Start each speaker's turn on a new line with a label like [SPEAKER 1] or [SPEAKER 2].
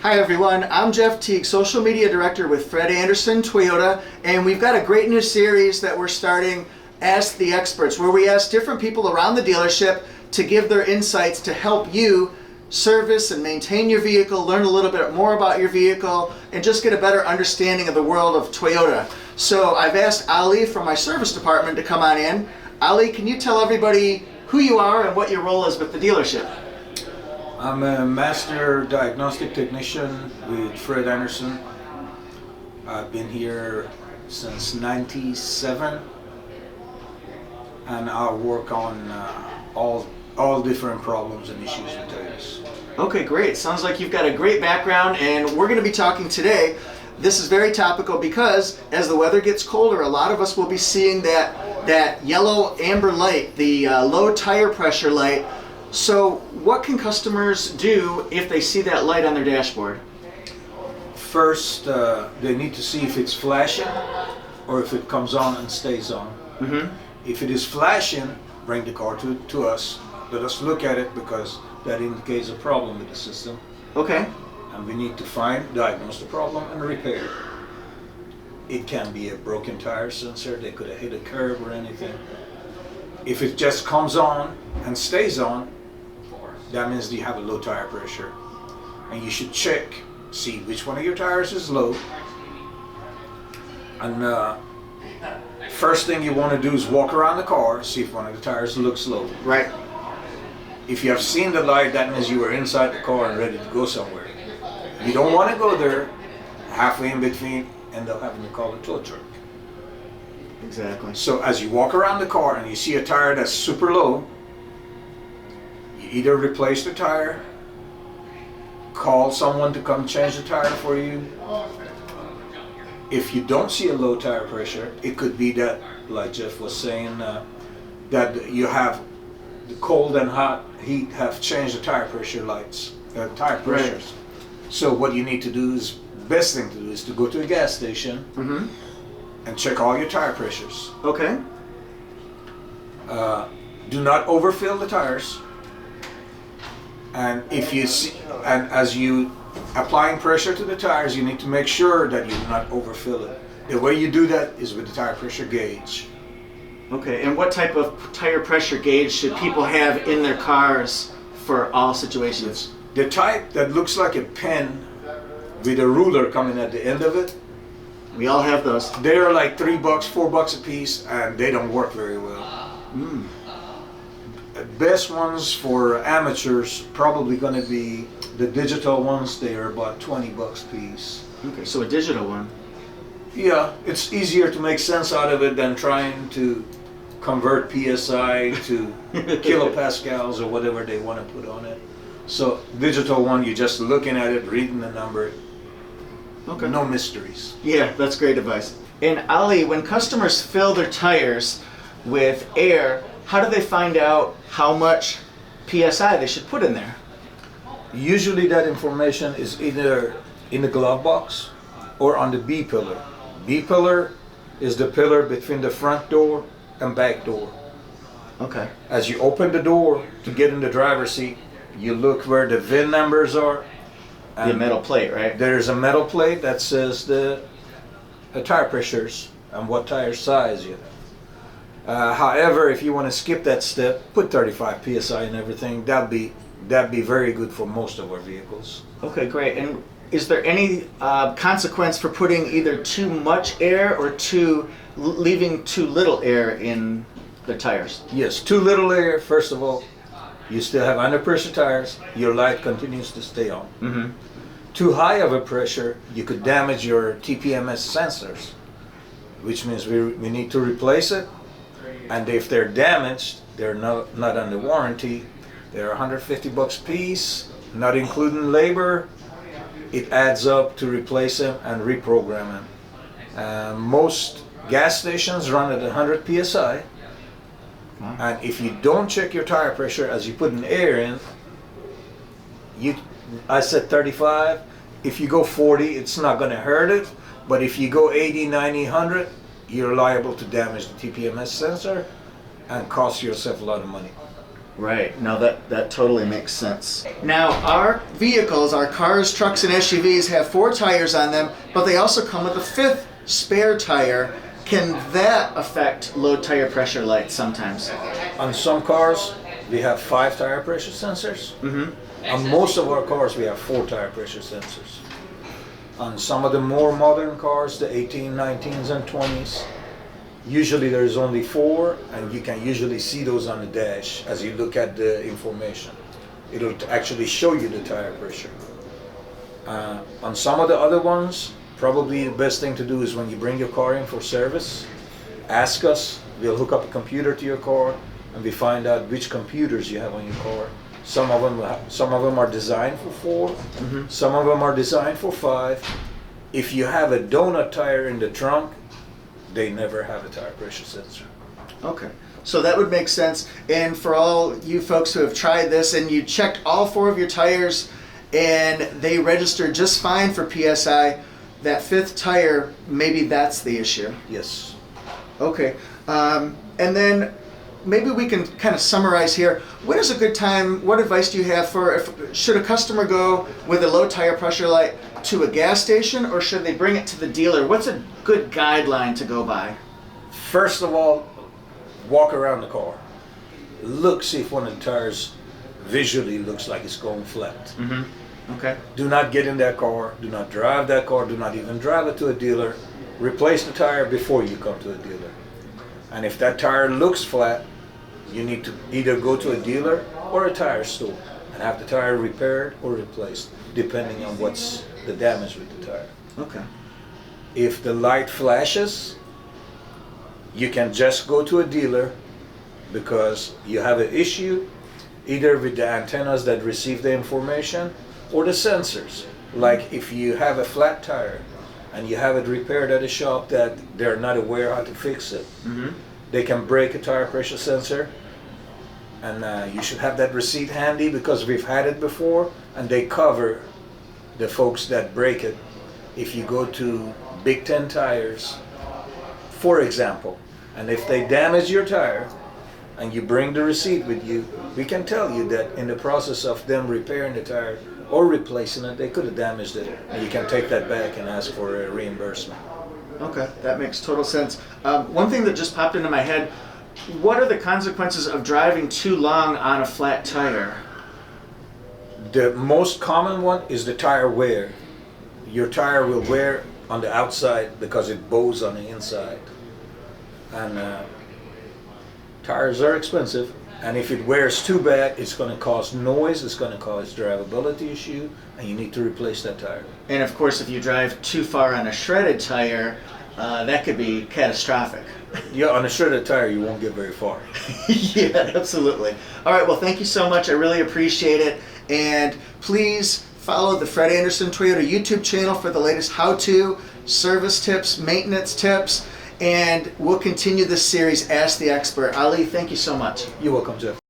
[SPEAKER 1] Hi everyone, I'm Jeff Teague, Social Media Director with Fred Anderson Toyota, and we've got a great new series that we're starting, Ask the Experts, where we ask different people around the dealership to give their insights to help you service and maintain your vehicle, learn a little bit more about your vehicle, and just get a better understanding of the world of Toyota. So I've asked Ali from my service department to come on in. Ali, can you tell everybody who you are and what your role is with the dealership?
[SPEAKER 2] I'm a Master Diagnostic Technician with Fred Anderson. I've been here since '97, and I work on all different problems and issues with tires.
[SPEAKER 1] Okay, great. Sounds like you've got a great background, and we're going to be talking today. This is very topical because as the weather gets colder, a lot of us will be seeing that yellow amber light, the low tire pressure light. So what can customers do if they see that light on their dashboard?
[SPEAKER 2] First, they need to see if it's flashing or if it comes on and stays on.
[SPEAKER 1] Mm-hmm.
[SPEAKER 2] If it is flashing, bring the car to us. Let us look at it because that indicates a problem with the system.
[SPEAKER 1] Okay.
[SPEAKER 2] And we need to diagnose the problem and repair it. It can be a broken tire sensor, they could have hit a curb or anything. If it just comes on and stays on, that means you have a low tire pressure. And you should check, see which one of your tires is low. And first thing you want to do is walk around the car, see if one of the tires looks low.
[SPEAKER 1] Right.
[SPEAKER 2] If you have seen the light, that means you were inside the car and ready to go somewhere. You don't want to go there, halfway in between, end up having to call a tow truck.
[SPEAKER 1] Exactly.
[SPEAKER 2] So as you walk around the car and you see a tire that's super low, you either replace the tire, call someone to come change the tire for you. If you don't see a low tire pressure, it could be that, like Jeff was saying, that you have the cold and hot heat have changed the tire pressure lights, tire pressures. Right. So what you need to do is, best thing to do is to go to a gas station and check all your tire pressures.
[SPEAKER 1] Okay.
[SPEAKER 2] Do not overfill the tires. And if you see, and as you applying pressure to the tires, you need to make sure that you do not overfill it. The way you do that is with the tire pressure gauge.
[SPEAKER 1] Okay, and what type of tire pressure gauge should people have in their cars for all situations?
[SPEAKER 2] The type that looks like a pen with a ruler coming at the end of it.
[SPEAKER 1] We all have those.
[SPEAKER 2] They're like $3, $4 a piece, and they don't work very well.
[SPEAKER 1] Mm.
[SPEAKER 2] The best ones for amateurs probably going to be the digital ones. They are about $20 a piece.
[SPEAKER 1] Okay, so a digital one.
[SPEAKER 2] Yeah, it's easier to make sense out of it than trying to convert PSI to kilopascals or whatever they want to put on it. So digital one, you're just looking at it, reading the number.
[SPEAKER 1] Okay.
[SPEAKER 2] No mysteries.
[SPEAKER 1] Yeah, that's great advice. And Ali, when customers fill their tires with air, how do they find out how much PSI they should put in there?
[SPEAKER 2] Usually that information is either in the glove box or on the B pillar. B pillar is the pillar between the front door and back door.
[SPEAKER 1] Okay.
[SPEAKER 2] As you open the door to get in the driver's seat, you look where the VIN numbers are.
[SPEAKER 1] The metal plate, right?
[SPEAKER 2] There's a metal plate that says the tire pressures and what tire size you have. However, if you want to skip that step, put 35 PSI and everything. That'd be very good for most of our vehicles.
[SPEAKER 1] Okay, great. And is there any consequence for putting either too much air or leaving too little air in the tires?
[SPEAKER 2] Yes, too little air, first of all. You still have under pressure tires, your light continues to stay on.
[SPEAKER 1] Mm-hmm.
[SPEAKER 2] Too high of a pressure, you could damage your TPMS sensors, which means we need to replace it. And if they're damaged, they're not under warranty. They're $150 a piece, not including labor. It adds up to replace them and reprogram them. Most gas stations run at 100 PSI. And if you don't check your tire pressure as you put an air in, I said 35. If you go 40, it's not going to hurt it. But if you go 80, 90, 100, you're liable to damage the TPMS sensor and cost yourself a lot of money.
[SPEAKER 1] Right. No, that totally makes sense. Now, our vehicles, our cars, trucks, and SUVs have 4 tires on them, but they also come with a 5th spare tire. Can that affect low tire pressure lights sometimes?
[SPEAKER 2] On some cars, we have 5 tire pressure sensors. On most of our cars, we have 4 tire pressure sensors. On some of the more modern cars, the 18, 19s, and 20s, usually there's only 4, and you can usually see those on the dash as you look at the information. It'll actually show you the tire pressure. On some of the other ones, probably the best thing to do is when you bring your car in for service, ask us. We'll hook up a computer to your car, and we find out which computers you have on your car. Some of them are designed for 4. Some of them are designed for 5. If you have a donut tire in the trunk, they never have a tire pressure sensor.
[SPEAKER 1] Okay, so that would make sense. And for all you folks who have tried this and you checked all 4 of your tires and they registered just fine for PSI, that 5th tire, maybe that's the issue.
[SPEAKER 2] Yes.
[SPEAKER 1] Okay, and then maybe we can kind of summarize here. When is a good time, what advice do you have for, should a customer go with a low tire pressure light to a gas station, or should they bring it to the dealer? What's a good guideline to go by?
[SPEAKER 2] First of all, walk around the car. Look, see if one of the tires visually looks like it's going flat.
[SPEAKER 1] Okay.
[SPEAKER 2] Do not get in that car. Do not drive that car. Do not even drive it to a dealer. Replace the tire before you come to a dealer. And if that tire looks flat, you need to either go to a dealer or a tire store and have the tire repaired or replaced, depending on what's the damage with the tire.
[SPEAKER 1] Okay.
[SPEAKER 2] If the light flashes, you can just go to a dealer because you have an issue either with the antennas that receive the information or the sensors. Like if you have a flat tire and you have it repaired at a shop that they're not aware how to fix it, they can break a tire pressure sensor, and you should have that receipt handy because we've had it before, and they cover the folks that break it. If you go to Big Ten Tires, for example, and if they damage your tire and you bring the receipt with you, we can tell you that in the process of them repairing the tire or replacing it, they could have damaged it, and you can take that back and ask for a reimbursement.
[SPEAKER 1] Okay, that makes total sense. One thing that just popped into my head, what are the consequences of driving too long on a flat tire?
[SPEAKER 2] The most common one is the tire wear. Your tire will wear on the outside because it bows on the inside. And tires are expensive, and if it wears too bad, it's going to cause noise, it's going to cause drivability issue, and you need to replace that tire.
[SPEAKER 1] And of course, if you drive too far on a shredded tire, that could be catastrophic.
[SPEAKER 2] Yeah, on a shredded tire, you won't get very far.
[SPEAKER 1] Yeah, absolutely. All right, well, thank you so much. I really appreciate it. And please follow the Fred Anderson Toyota YouTube channel for the latest how-to, service tips, maintenance tips, and we'll continue this series, Ask the Expert. Ali, thank you so much.
[SPEAKER 2] You're welcome, Jeff.